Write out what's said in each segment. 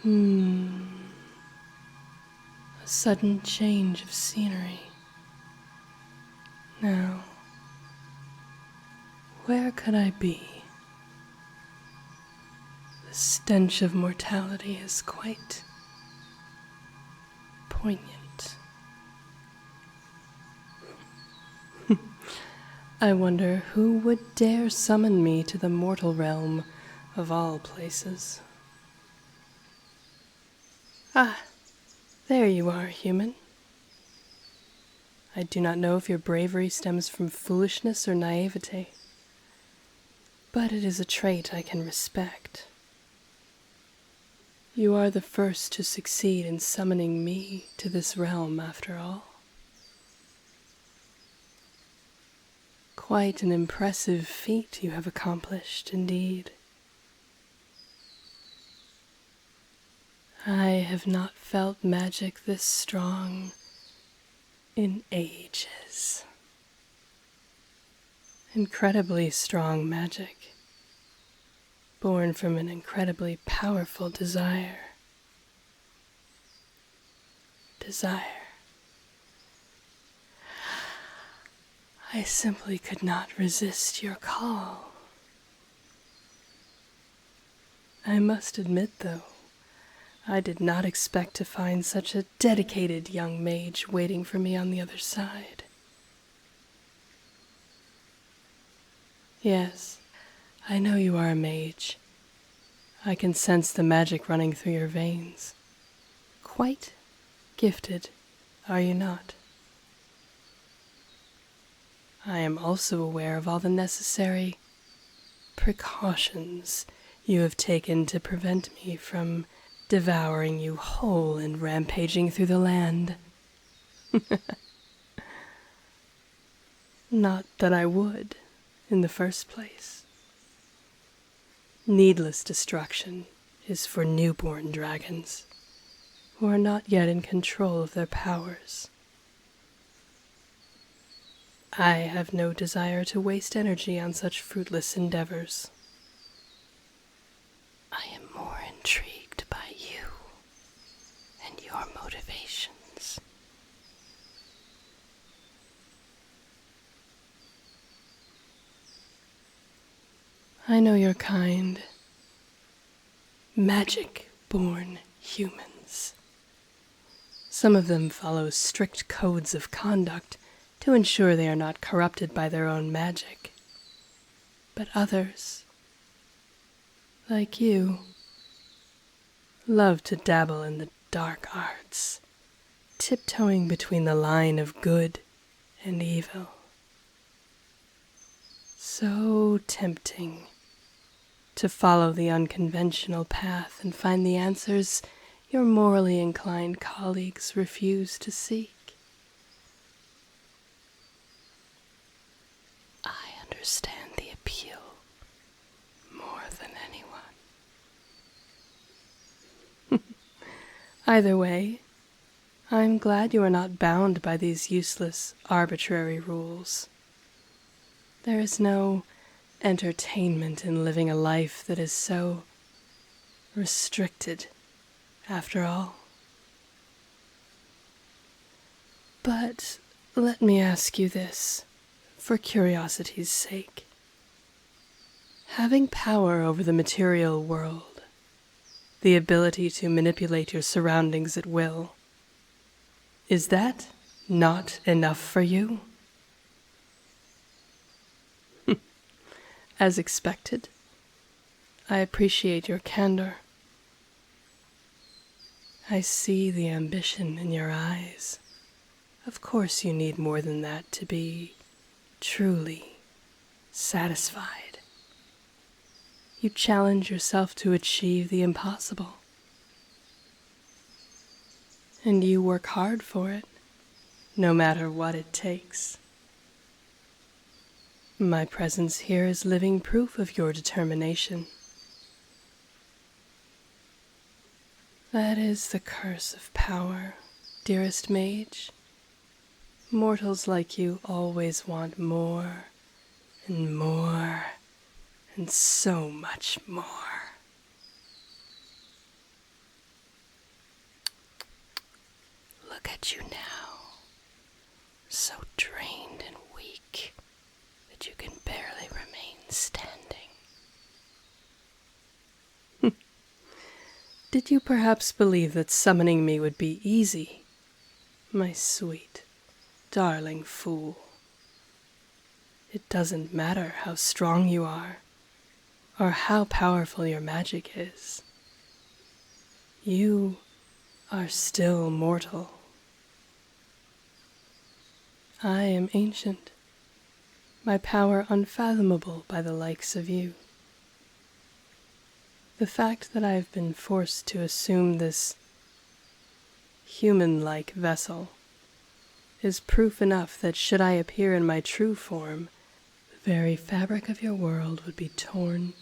A sudden change of scenery. Now, where could I be? The stench of mortality is quite poignant. I wonder who would dare summon me to the mortal realm of all places. Ah, there you are, human. I do not know if your bravery stems from foolishness or naivete, but it is a trait I can respect. You are the first to succeed in summoning me to this realm, after all. Quite an impressive feat you have accomplished, indeed. I have not felt magic this strong in ages. Incredibly strong magic, born from an incredibly powerful desire. I simply could not resist your call. I must admit, though, I did not expect to find such a dedicated young mage waiting for me on the other side. Yes, I know you are a mage. I can sense the magic running through your veins. Quite gifted, are you not? I am also aware of all the necessary precautions you have taken to prevent me from devouring you whole and rampaging through the land. Not that I would, in the first place. Needless destruction is for newborn dragons, who are not yet in control of their powers. I have no desire to waste energy on such fruitless endeavors. I am more intrigued by you and your motivations. I know your kind. Magic-born humans. Some of them follow strict codes of conduct to ensure they are not corrupted by their own magic. But others, like you, love to dabble in the dark arts, tiptoeing between the line of good and evil. So tempting to follow the unconventional path and find the answers your morally inclined colleagues refuse to seek. I understand the appeal more than anyone. Either way, I'm glad you are not bound by these useless, arbitrary rules. There is no entertainment in living a life that is so restricted, after all. But let me ask you this, for curiosity's sake. Having power over the material world, the ability to manipulate your surroundings at will, is that not enough for you? As expected, I appreciate your candor. I see the ambition in your eyes. Of course you need more than that to be truly satisfied. You challenge yourself to achieve the impossible. And you work hard for it, no matter what it takes. My presence here is living proof of your determination. That is the curse of power, dearest mage. Mortals like you always want more and more and so much more. look at you now, so drained and weak that you can barely remain standing. Did you perhaps believe that summoning me would be easy, my sweet, darling fool? It doesn't matter how strong you are, or how powerful your magic is. You are still mortal. I am ancient, my power unfathomable by the likes of you. The fact that I have been forced to assume this human-like vessel is proof enough that should I appear in my true form, the very fabric of your world would be torn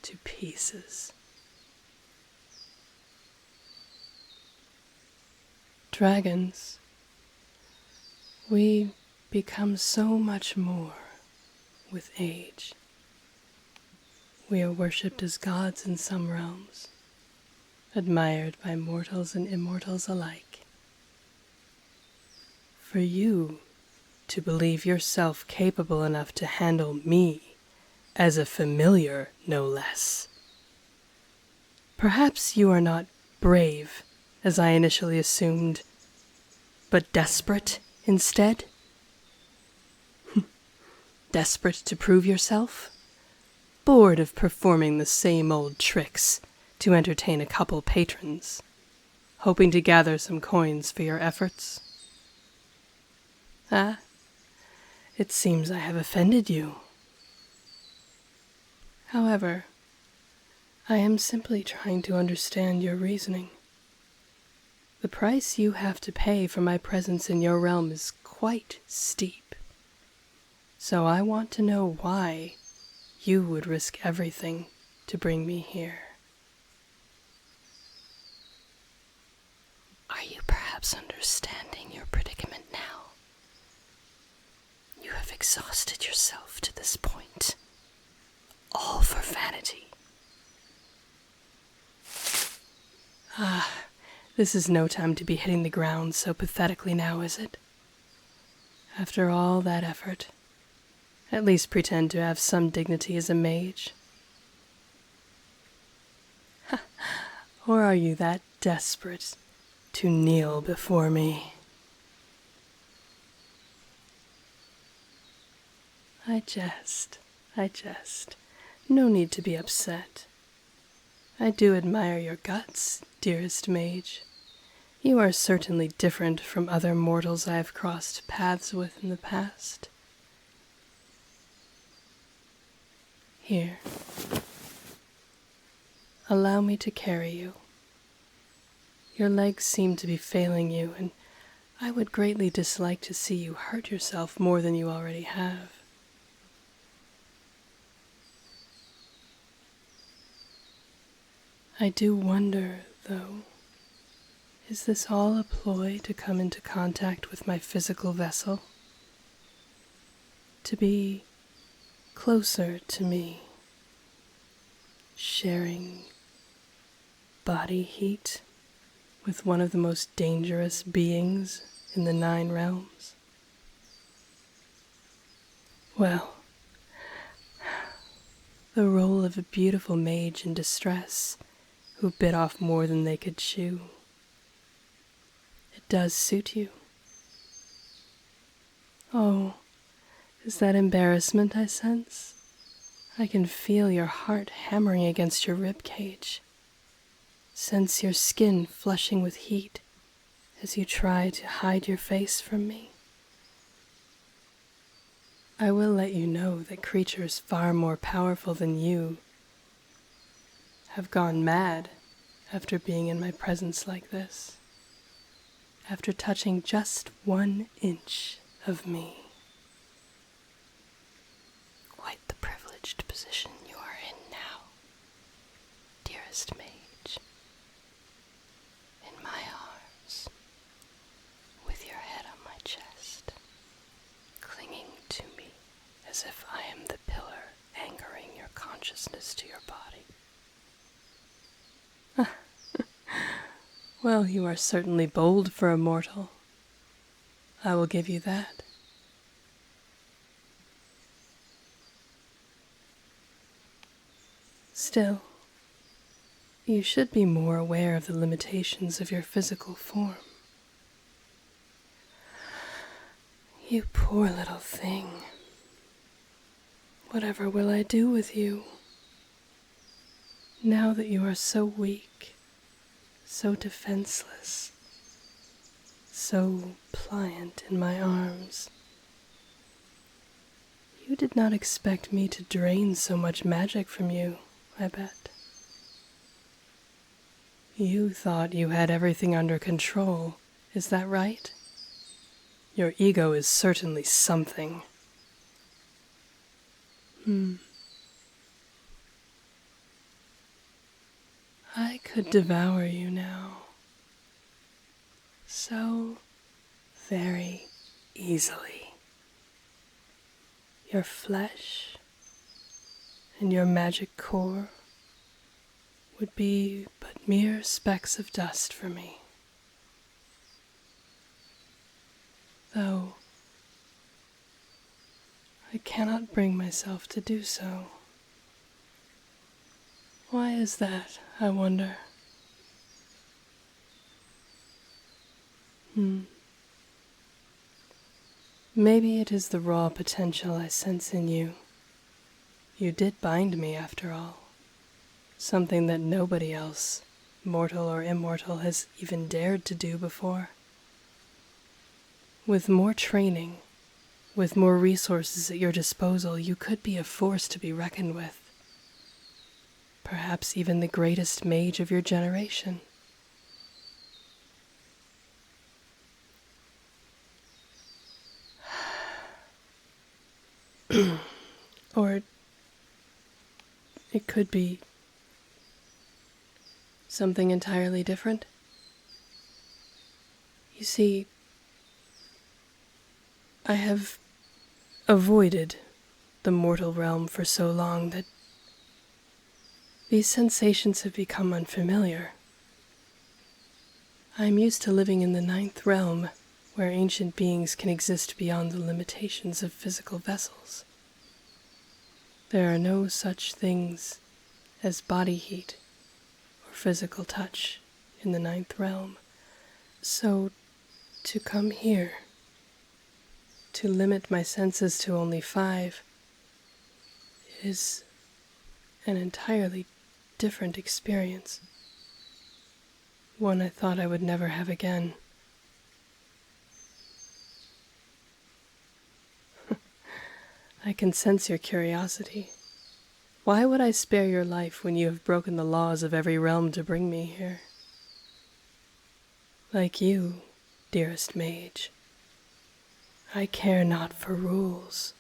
to pieces. Dragons, we become so much more with age. We are worshipped as gods in some realms, admired by mortals and immortals alike. For you to believe yourself capable enough to handle me as a familiar, no less. Perhaps you are not brave, as I initially assumed, but desperate instead? Desperate to prove yourself? Bored of performing the same old tricks to entertain a couple patrons, hoping to gather some coins for your efforts? Ah, it seems I have offended you. However, I am simply trying to understand your reasoning. The price you have to pay for my presence in your realm is quite steep, so I want to know why you would risk everything to bring me here. Are you perhaps understanding your predicament now? You have exhausted yourself to this point, all for vanity. This is no time to be hitting the ground so pathetically now, is it? After all that effort, at least pretend to have some dignity as a mage. Or are you that desperate to kneel before me? I jest. No need to be upset. I do admire your guts, dearest mage. You are certainly different from other mortals I have crossed paths with in the past. Here. Allow me to carry you. Your legs seem to be failing you, and I would greatly dislike to see you hurt yourself more than you already have. I do wonder, though, is this all a ploy to come into contact with my physical vessel? To be closer to me, sharing body heat with one of the most dangerous beings in the 9 realms? Well, the role of a beautiful mage in distress who bit off more than they could chew. It does suit you. Oh, is that embarrassment I sense? I can feel your heart hammering against your rib cage. Sense your skin flushing with heat as you try to hide your face from me. I will let you know that creatures far more powerful than you have gone mad after being in my presence like this, after touching just 1 inch of me. Quite the privileged position you are in now, dearest mage. In my arms, with your head on my chest, clinging to me as if I am the pillar anchoring your consciousness to your body. Well, you are certainly bold for a mortal, I will give you that. Still, you should be more aware of the limitations of your physical form. You poor little thing. Whatever will I do with you? Now that you are so weak, so defenseless, so pliant in my arms. You did not expect me to drain so much magic from you, I bet. You thought you had everything under control, is that right? Your ego is certainly something. I could devour you now. So very easily. Your flesh and your magic core would be but mere specks of dust for me. Though I cannot bring myself to do so. Why is that, I wonder? Maybe it is the raw potential I sense in you. You did bind me, after all. Something that nobody else, mortal or immortal, has even dared to do before. With more training, with more resources at your disposal, you could be a force to be reckoned with. Perhaps even the greatest mage of your generation. Or it could be something entirely different. You see, I have avoided the mortal realm for so long that these sensations have become unfamiliar. I am used to living in the ninth realm, where ancient beings can exist beyond the limitations of physical vessels. There are no such things as body heat or physical touch in the ninth realm. So, to come here, to limit my senses to only 5, is an entirely different experience. One I thought I would never have again. I can sense your curiosity. Why would I spare your life when you have broken the laws of every realm to bring me here? Like you, dearest mage, I care not for rules.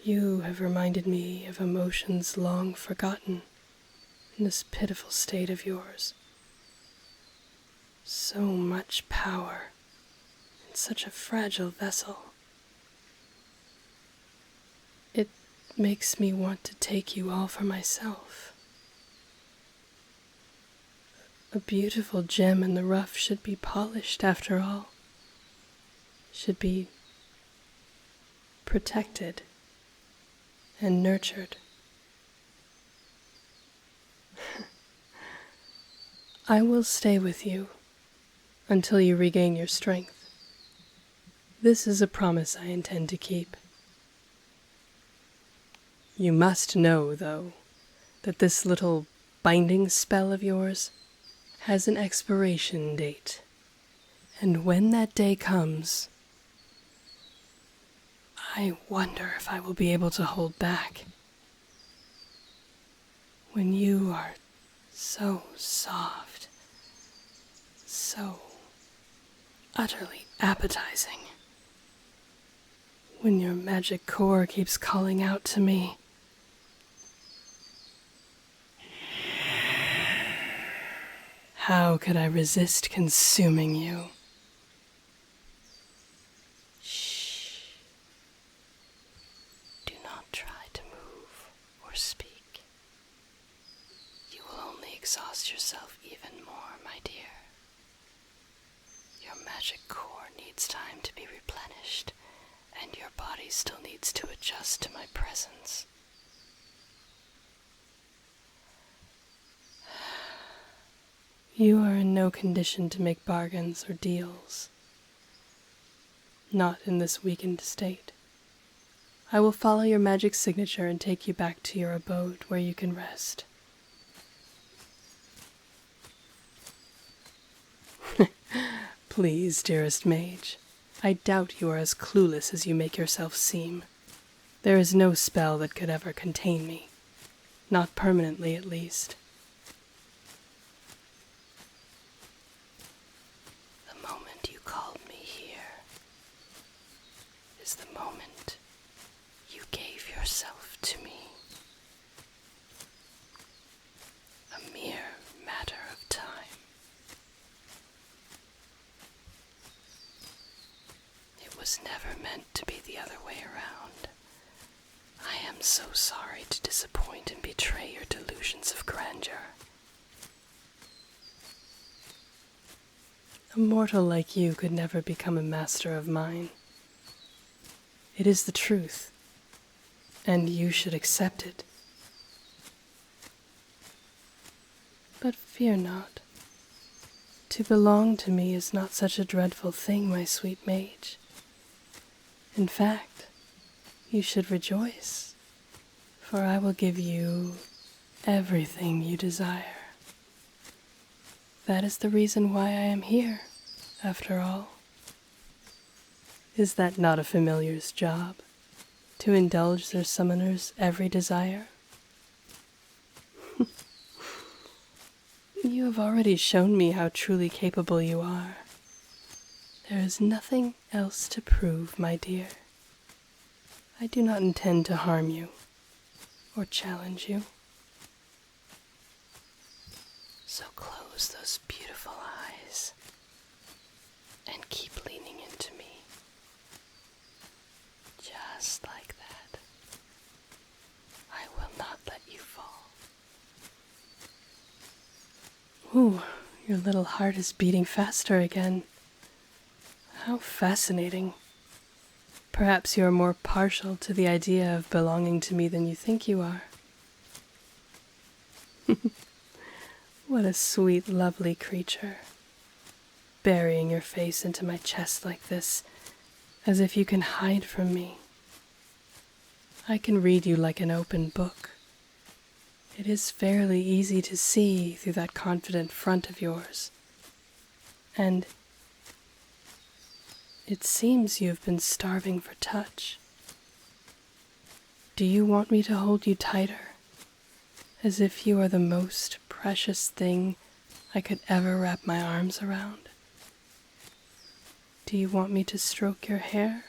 You have reminded me of emotions long forgotten in this pitiful state of yours. So much power in such a fragile vessel. It makes me want to take you all for myself. A beautiful gem in the rough should be polished after all. Should be protected and nurtured. I will stay with you until you regain your strength. This is a promise I intend to keep. You must know, though, that this little binding spell of yours has an expiration date, and when that day comes, I wonder if I will be able to hold back. When you are so soft, so utterly appetizing, when your magic core keeps calling out to me, how could I resist consuming you? Shh. Do not try to move or speak. You will only exhaust yourself even more, my dear. Your magic magic core needs time to be replenished, and your body still needs to adjust to my presence. You are in no condition to make bargains or deals. Not in this weakened state. I will follow your magic signature and take you back to your abode where you can rest. Please, dearest mage, I doubt you are as clueless as you make yourself seem. There is no spell that could ever contain me. Not permanently, at least. The moment you called me here is the moment you gave yourself to me. A mere matter of time. It was never meant to be the other way around. I am so sorry to disappoint and betray your delusions of grandeur. A mortal like you could never become a master of mine. It is the truth, and you should accept it. But fear not. To belong to me is not such a dreadful thing, my sweet mage. In fact, you should rejoice, for I will give you everything you desire. That is the reason why I am here, after all. Is that not a familiar's job, to indulge their summoner's every desire? You have already shown me how truly capable you are. There is nothing else to prove, my dear. I do not intend to harm you or challenge you. So close those beautiful eyes and keep leaning into me. Just like that. I will not let you fall. Ooh, your little heart is beating faster again. How fascinating. Perhaps you are more partial to the idea of belonging to me than you think you are. What a sweet, lovely creature. Burying your face into my chest like this, as if you can hide from me. I can read you like an open book. It is fairly easy to see through that confident front of yours. And it seems you have been starving for touch. Do you want me to hold you tighter, as if you are the most precious thing I could ever wrap my arms around? Do you want me to stroke your hair?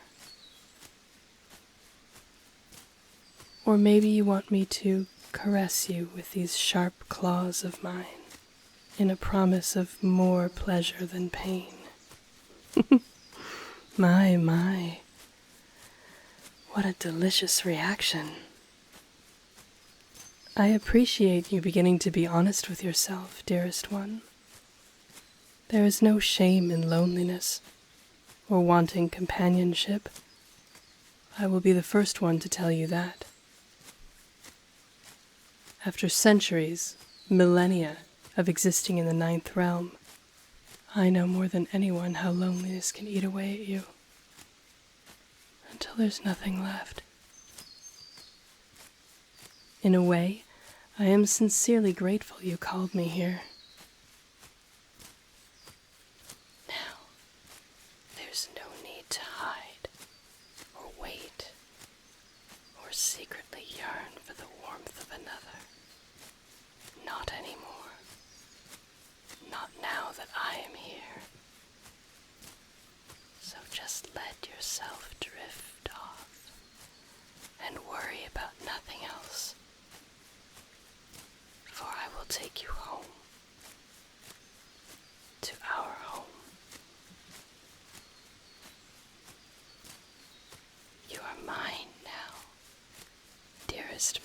Or maybe you want me to caress you with these sharp claws of mine, in a promise of more pleasure than pain. My, what a delicious reaction. I appreciate you beginning to be honest with yourself, dearest one. There is no shame in loneliness or wanting companionship. I will be the first one to tell you that. After centuries, millennia of existing in the ninth realm, I know more than anyone how loneliness can eat away at you, until there's nothing left. In a way, I am sincerely grateful you called me here. Now, there's no need to hide, or wait, or secretly yearn for the warmth of another. Not anymore. Not now that I am here. So just let yourself drift off and worry about nothing else. For I will take you home. To our home. You are mine now, dearest